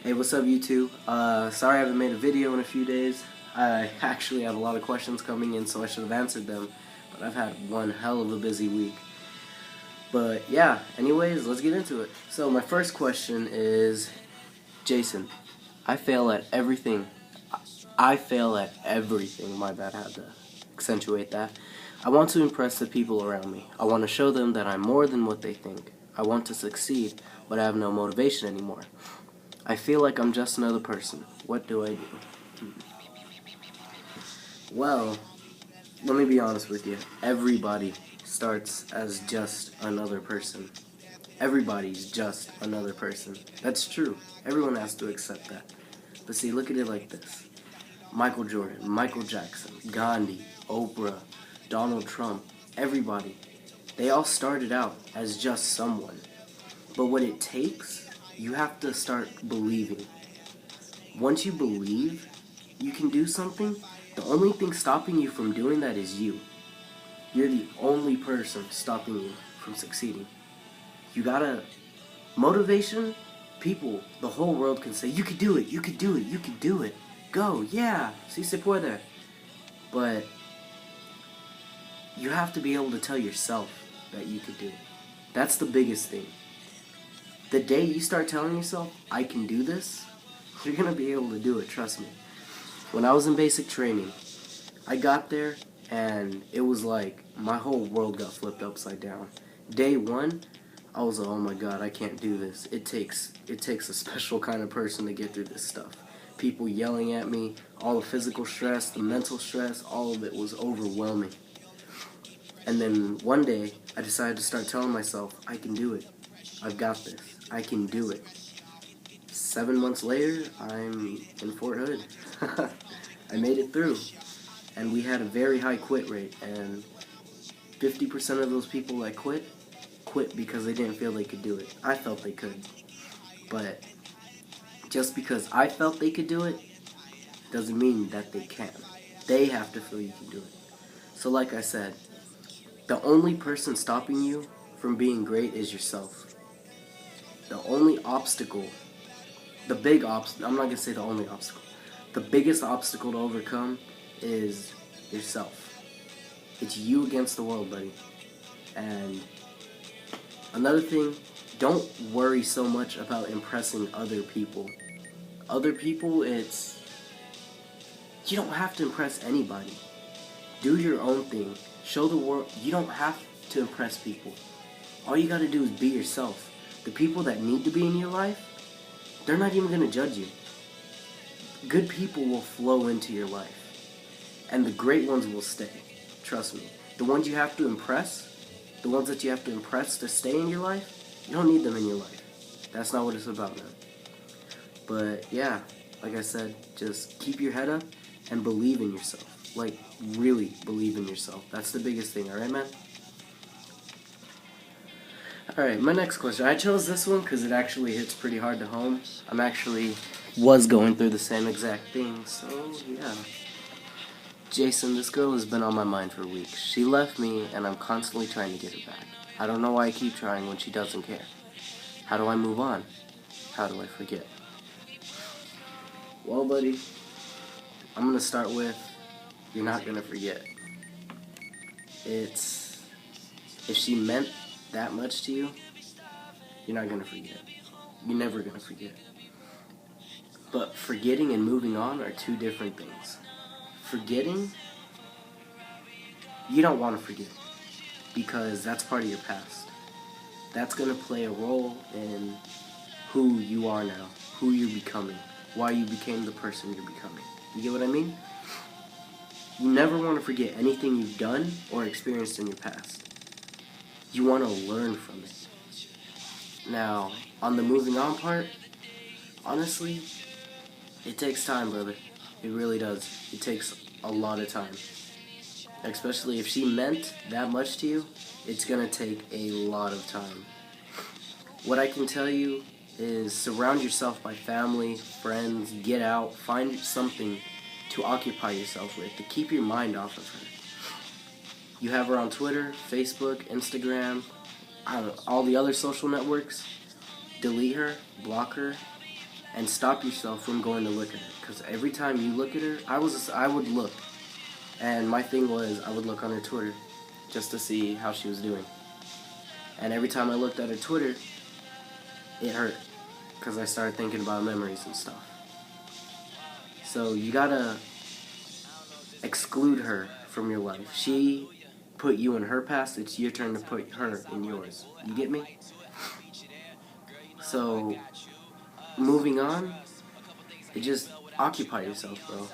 Hey, what's up YouTube? Sorry I haven't made a video in a few days. I actually have a lot of questions coming in, so I should have answered them, but I've had one hell of a busy week. But yeah, anyways, let's get into it. So my first question is, Jason, I fail at everything. I fail at everything. My bad, I had to accentuate that. I want to impress the people around me. I want to show them that I'm more than what they think. I want to succeed, but I have no motivation anymore. I feel like I'm just another person. What do I do? Well, let me be honest with you. Everybody starts as just another person. Everybody's just another person. That's true. Everyone has to accept that. But see, look at it like this. Michael Jordan, Michael Jackson, Gandhi, Oprah, Donald Trump, everybody. They all started out as just someone. But what it takes, you have to start believing. Once you believe you can do something, the only thing stopping you from doing that is you. You're the only person stopping you from succeeding. You gotta... Motivation, people, the whole world can say, you could do it, you could do it, you could do it. Go, yeah, si se puede. But you have to be able to tell yourself that you could do it. That's the biggest thing. The day you start telling yourself, I can do this, you're gonna be able to do it, trust me. When I was in basic training, I got there and it was like my whole world got flipped upside down. Day one, I was like, oh my god, I can't do this. It takes a special kind of person to get through this stuff. People yelling at me, all the physical stress, the mental stress, all of it was overwhelming. And then one day, I decided to start telling myself, I can do it. I've got this. I can do it. 7 months later, I'm in Fort Hood. I made it through. And we had a very high quit rate. And 50% of those people that quit because they didn't feel they could do it. I felt they could. But just because I felt they could do it, doesn't mean that they can. They have to feel you can do it. So like I said, the only person stopping you from being great is yourself. The only obstacle, the big obstacle, I'm not going to say the only obstacle, the biggest obstacle to overcome is yourself. It's you against the world, buddy. And another thing, don't worry so much about impressing other people. Other people, you don't have to impress anybody. Do your own thing. Show the world, you don't have to impress people. All you gotta do is be yourself. The people that need to be in your life, they're not even gonna judge you. Good people will flow into your life. And the great ones will stay. Trust me. The ones you have to impress, the ones that you have to impress to stay in your life, you don't need them in your life. That's not what it's about, man. But yeah, like I said, just keep your head up and believe in yourself. Like, really believe in yourself. That's the biggest thing, alright, man? Alright, my next question. I chose this one because it actually hits pretty hard to home. Was going through the same exact thing, so yeah. Jason, this girl has been on my mind for weeks. She left me, and I'm constantly trying to get her back. I don't know why I keep trying when she doesn't care. How do I move on? How do I forget? Well, buddy, I'm going to start with, you're not going to forget. If she meant that much to you, you're not going to forget. You're never going to forget. But forgetting and moving on are two different things. Forgetting, you don't want to forget because that's part of your past. That's going to play a role in who you are now, who you're becoming, why you became the person you're becoming. You get what I mean? You never want to forget anything you've done or experienced in your past. You want to learn from it. Now, on the moving on part, honestly, it takes time, brother. It really does. It takes a lot of time. Especially if she meant that much to you, it's going to take a lot of time. What I can tell you is surround yourself by family, friends, get out, find something to occupy yourself with, to keep your mind off of her. You have her on Twitter, Facebook, Instagram, all the other social networks. Delete her, block her, and stop yourself from going to look at her. Because every time you look at her, I would look. And my thing was, I would look on her Twitter just to see how she was doing. And every time I looked at her Twitter, it hurt. Because I started thinking about memories and stuff. So you gotta exclude her from your life. She put you in her past, it's your turn to put her in yours. You get me? So, moving on, just occupy yourself, bro.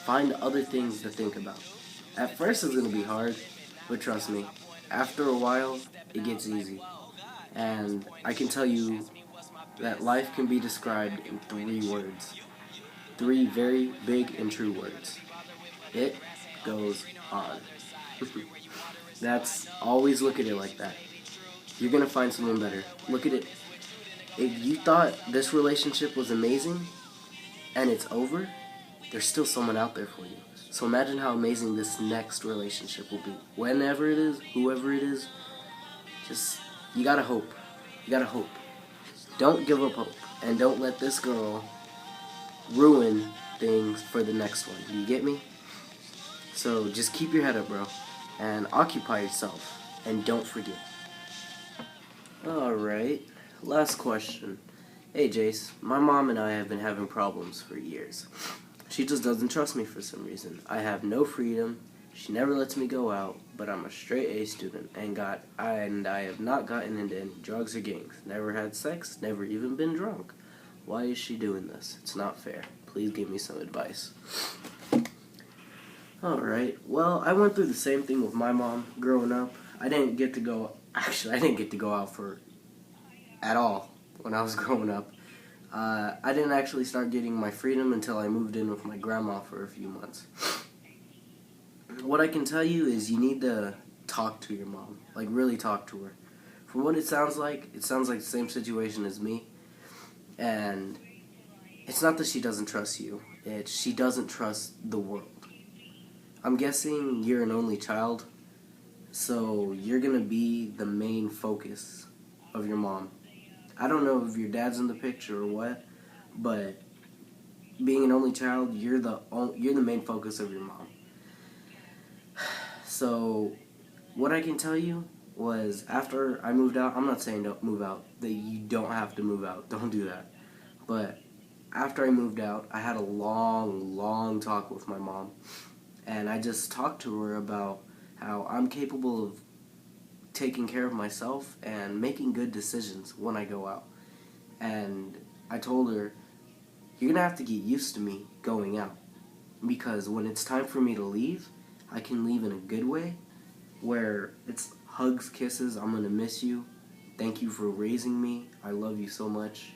Find other things to think about. At first it's gonna be hard, but trust me, after a while, it gets easy. And I can tell you that life can be described in 3 words. 3 very big and true words. It goes on. That's, always look at it like that. You're gonna find someone better. Look at it. If you thought this relationship was amazing and it's over, there's still someone out there for you. So imagine how amazing this next relationship will be. Whenever it is, whoever it is, just, you gotta hope. You gotta hope. Don't give up hope. And don't let this girl ruin things for the next one. You get me? So just keep your head up, bro. And occupy yourself. And don't forget. Alright. Last question. Hey Jace, my mom and I have been having problems for years. She just doesn't trust me for some reason. I have no freedom. She never lets me go out, but I'm a straight A student and I have not gotten into any drugs or gangs. Never had sex, never even been drunk. Why is she doing this? It's not fair. Please give me some advice. Alright, well, I went through the same thing with my mom growing up. I didn't get to go out for at all when I was growing up. I didn't actually start getting my freedom until I moved in with my grandma for a few months. What I can tell you is you need to talk to your mom. Like, really talk to her. From what it sounds like the same situation as me. And it's not that she doesn't trust you. It's she doesn't trust the world. I'm guessing you're an only child, so you're going to be the main focus of your mom. I don't know if your dad's in the picture or what, but being an only child, you're the main focus of your mom. So, what I can tell you was after I moved out, I'm not saying don't move out, that you don't have to move out, don't do that. But after I moved out, I had a long talk with my mom. And I just talked to her about how I'm capable of taking care of myself and making good decisions when I go out. And I told her, you're going to have to get used to me going out. Because when it's time for me to leave, I can leave in a good way, where it's hugs, kisses, I'm going to miss you, thank you for raising me, I love you so much,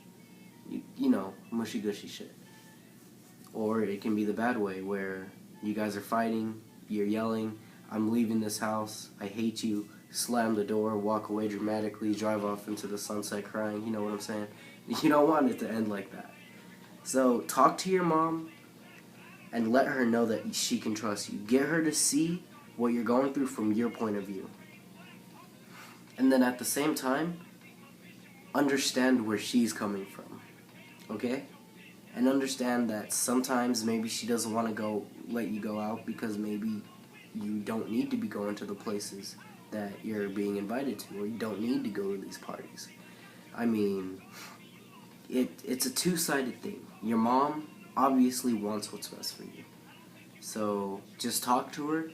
you know, mushy-gushy shit. Or it can be the bad way, where you guys are fighting, you're yelling, I'm leaving this house, I hate you, slam the door, walk away dramatically, drive off into the sunset crying, you know what I'm saying? You don't want it to end like that. So talk to your mom and let her know that she can trust you. Get her to see what you're going through from your point of view. And then at the same time, understand where she's coming from. Okay? And understand that sometimes maybe she doesn't want to let you go out because maybe you don't need to be going to the places that you're being invited to, or you don't need to go to these parties. I mean, it's a two-sided thing. Your mom obviously wants what's best for you. So just talk to her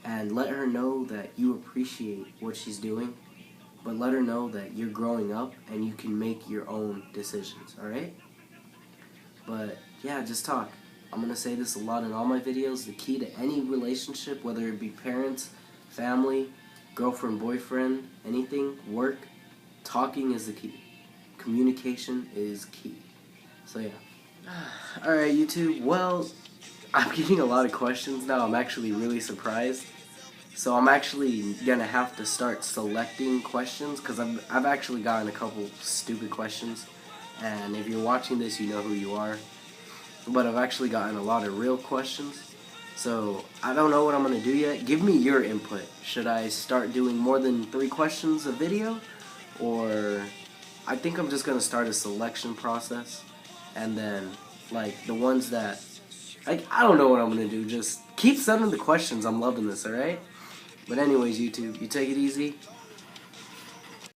and let her know that you appreciate what she's doing, but let her know that you're growing up and you can make your own decisions, alright? But yeah, just talk. I'm going to say this a lot in all my videos. The key to any relationship, whether it be parents, family, girlfriend, boyfriend, anything, work, talking is the key. Communication is key. So yeah. Alright, YouTube. Well, I'm getting a lot of questions now. I'm actually really surprised. So I'm actually going to have to start selecting questions because I've actually gotten a couple stupid questions. And if you're watching this, you know who you are. But I've actually gotten a lot of real questions. So I don't know what I'm going to do yet. Give me your input. Should I start doing more than 3 questions a video? Or I think I'm just going to start a selection process. And then, like, the ones that, like, I don't know what I'm gonna do. Just keep sending the questions. I'm loving this, alright? But anyways, YouTube, you take it easy.